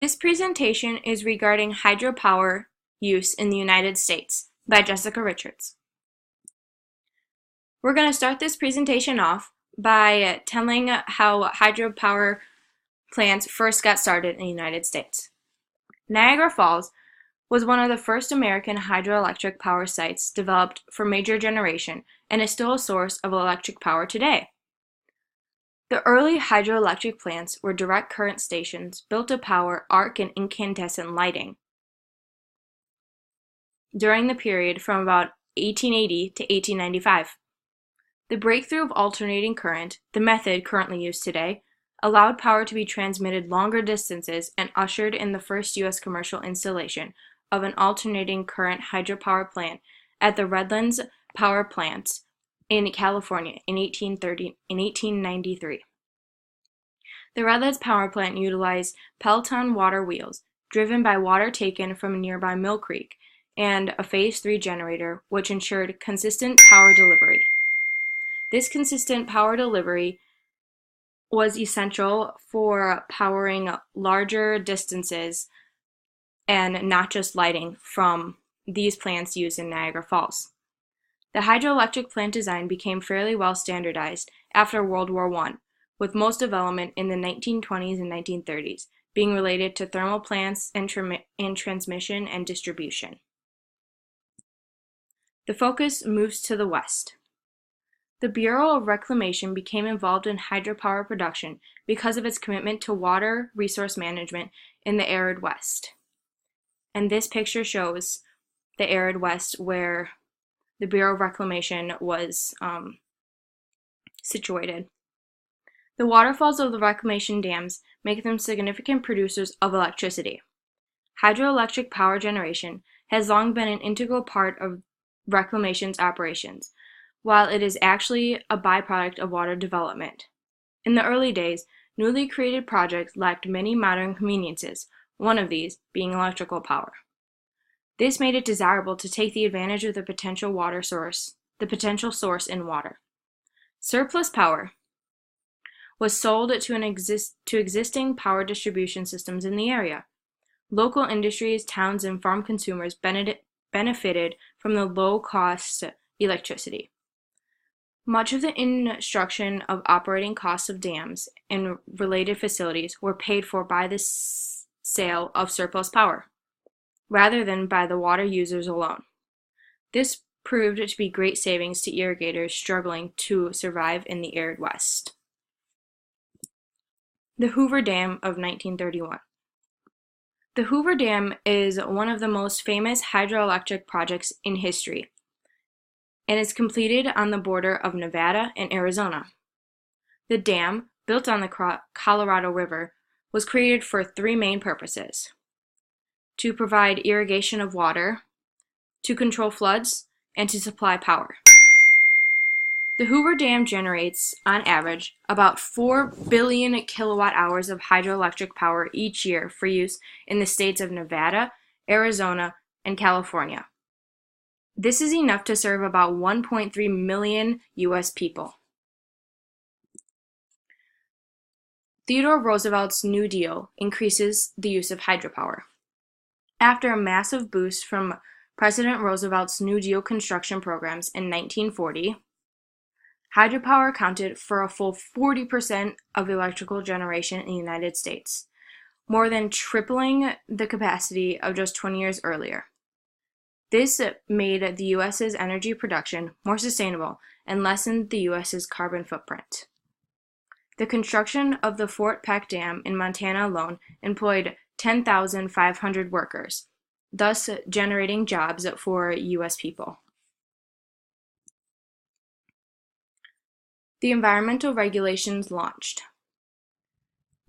This presentation is regarding hydropower use in the United States by Jessica Richards. We're going to start this presentation off by telling how hydropower plants first got started in the United States. Niagara Falls was one of the first American hydroelectric power sites developed for major generation and is still a source of electric power today. The early hydroelectric plants were direct current stations built to power arc and incandescent lighting during the period from about 1880 to 1895. The breakthrough of alternating current, the method currently used today, allowed power to be transmitted longer distances and ushered in the first U.S. commercial installation of an alternating current hydropower plant at the Redlands Power Plant in California in 1893. The Redlands Power Plant utilized Peloton water wheels, driven by water taken from a nearby Mill Creek, and a Phase 3 generator, which ensured consistent power delivery. This consistent power delivery was essential for powering larger distances and not just lighting from these plants used in Niagara Falls. The hydroelectric plant design became fairly well standardized after World War I, with most development in the 1920s and 1930s being related to thermal plants and transmission and distribution. The focus moves to the west. The Bureau of Reclamation became involved in hydropower production because of its commitment to water resource management in the arid West. And this picture shows the arid West where the Bureau of Reclamation was situated. The waterfalls of the reclamation dams make them significant producers of electricity. Hydroelectric power generation has long been an integral part of reclamation's operations, while it is actually a byproduct of water development. In the early days, newly created projects lacked many modern conveniences, one of these being electrical power. This made it desirable to take the advantage of the potential source in water. Surplus power was sold to existing power distribution systems in the area. Local industries, towns, and farm consumers benefited from the low-cost electricity. Much of the instruction of operating costs of dams and related facilities were paid for by the sale of surplus power, rather than by the water users alone. This proved to be great savings to irrigators struggling to survive in the arid West. The Hoover Dam of 1931. The Hoover Dam is one of the most famous hydroelectric projects in history, and is completed on the border of Nevada and Arizona. The dam, built on the Colorado River, was created for three main purposes: to provide irrigation of water, to control floods, and to supply power. The Hoover Dam generates, on average, about 4 billion kilowatt hours of hydroelectric power each year for use in the states of Nevada, Arizona, and California. This is enough to serve about 1.3 million U.S. people. Theodore Roosevelt's New Deal increases the use of hydropower. After a massive boost from President Roosevelt's New Deal construction programs in 1940, hydropower accounted for a full 40% of electrical generation in the United States, more than tripling the capacity of just 20 years earlier. This made the U.S.'s energy production more sustainable and lessened the U.S.'s carbon footprint. The construction of the Fort Peck Dam in Montana alone employed 10,500 workers, thus generating jobs for U.S. people. The environmental regulations launched.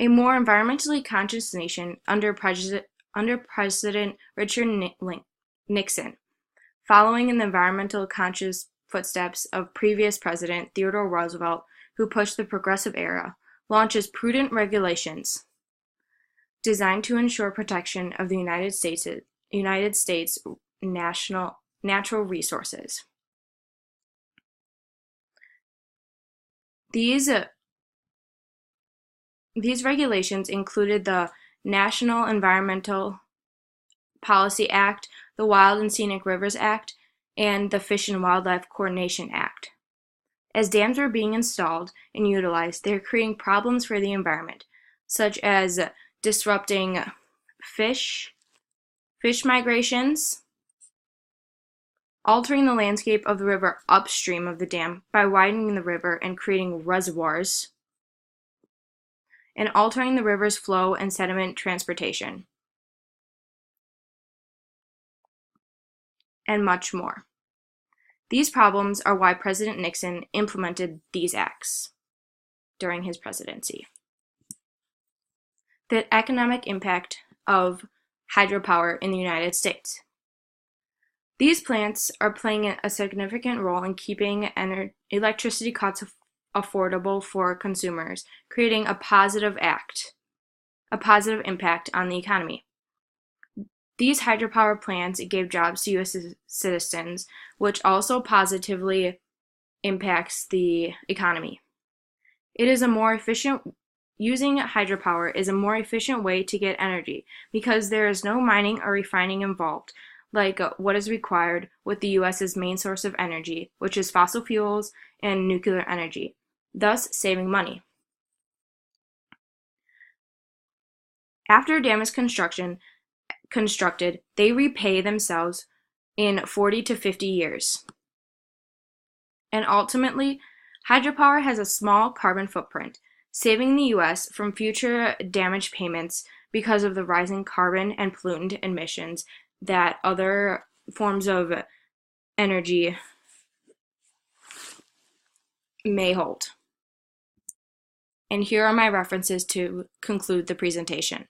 A more environmentally conscious nation under President Richard Nixon, following in the environmental conscious footsteps of previous President Theodore Roosevelt, who pushed the progressive era, launches prudent regulations designed to ensure protection of the United States natural resources. These regulations included the National Environmental Policy Act, the Wild and Scenic Rivers Act, and the Fish and Wildlife Coordination Act. As dams are being installed and utilized, they are creating problems for the environment, such as disrupting fish migrations, altering the landscape of the river upstream of the dam by widening the river and creating reservoirs, and altering the river's flow and sediment transportation, and much more. These problems are why President Nixon implemented these acts during his presidency. The economic impact of hydropower in the United States. These plants are playing a significant role in keeping electricity costs affordable for consumers, creating a positive impact on the economy. These hydropower plants gave jobs to U.S. citizens, which also positively impacts the economy. Using hydropower is a more efficient way to get energy because there is no mining or refining involved, like what is required with the U.S.'s main source of energy, which is fossil fuels and nuclear energy, thus saving money. After a dam is constructed, they repay themselves in 40 to 50 years. And ultimately, hydropower has a small carbon footprint, saving the U.S. from future damage payments because of the rising carbon and pollutant emissions that other forms of energy may hold. And here are my references to conclude the presentation.